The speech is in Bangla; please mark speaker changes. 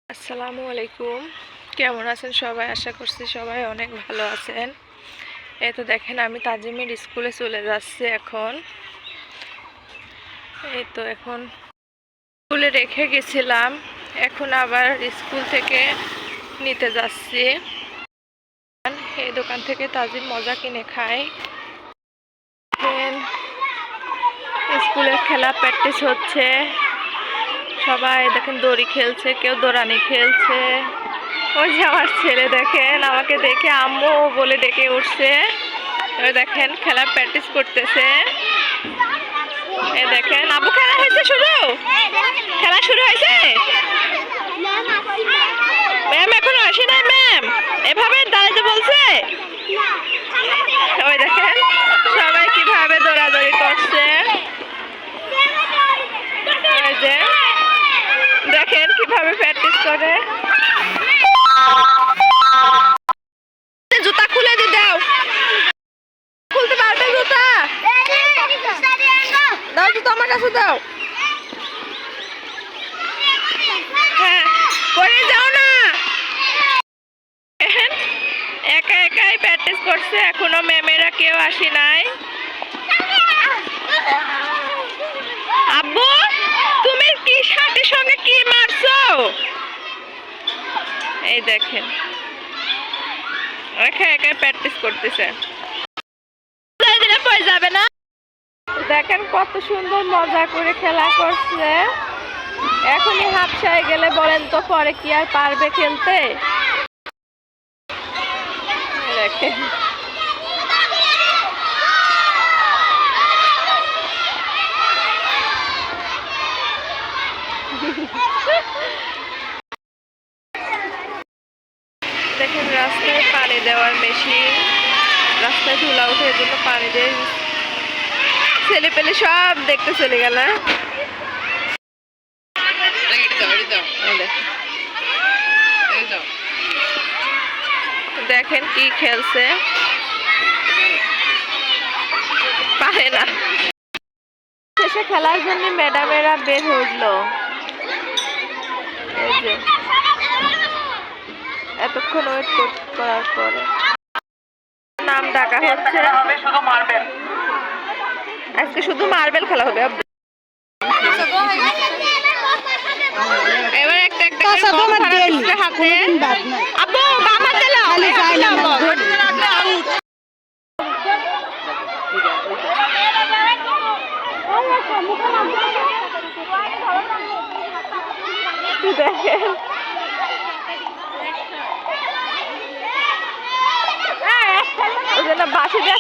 Speaker 1: আসসালামু আলাইকুম। কেমন আছেন সবাই? আশা করছি সবাই অনেক ভালো আছেন। এই তো দেখেন আমি তাজিমের স্কুলে চলে যাচ্ছি এখন। এখন স্কুলে রেখে গেছিলাম, এখন আবার স্কুল থেকে নিতে যাচ্ছি। এই দোকান থেকে তাজিম মজা কিনে খাই। স্কুলের খেলা প্র্যাকটিস হচ্ছে, সবাই দেখেন দড়ি খেলছে, কেউ দৌড়ানি খেলছে। ওই যে আমার ছেলে দেখেন আমাকে দেখে আম্মু বলে ডেকে উঠছে। দেখেন খেলা প্র্যাকটিস করতেছে। এই দেখেন আব্বু খেলা হয়েছে, খেলা শুরু হয়েছে। ম্যাম এখনো আসে নাই, ম্যাম এভাবে দাঁড়াতে বলছে। ওই দেখেন সবাই কিভাবে দৌড়াদৌড়ি করছে। ওই যে দেখেন কিভাবে প্র্যাকটিস করে। জুতা খুলে দি দাও, খুলতে পারবে জুতা? দাও জুতা আমার কাছে দাও। হ্যাঁ পরে যাও না। একা একাই প্র্যাকটিস করছে, এখনো ম্যামেরা কেউ আসে নাই। আব্বু তুমি কি শার্টের সঙ্গে কি মারছো? এই দেখেন একা একাই প্র্যাকটিস করতেছে। যাবে না, দেখেন কত সুন্দর মজা করে খেলা করছে। এখনই হাফসায় গেলে বলেন তো পরে কি আর পারবে খেলতে? দেখেন দেখেন রাস্তায় পানি দেওয়ার মেশিন, রাস্তায় ধুলা উঠে এর জন্য পানি দিয়ে ছেলে পেলে সব দেখতে চলে গেল। দেখেন কি খেলছে, পারে না। শেষে খেলার জন্য ম্যাডামেরা বের হইলো। এই যে এতক্ষণ ওয়েট করার পরে নাম ডাকা হচ্ছে। আজকে শুধু মার্বেল খেলা হবে। এবার একটা একটা হাতে আব্বু বাবা দিলো। দেখেন ওই জন্য বাসি দিয়ে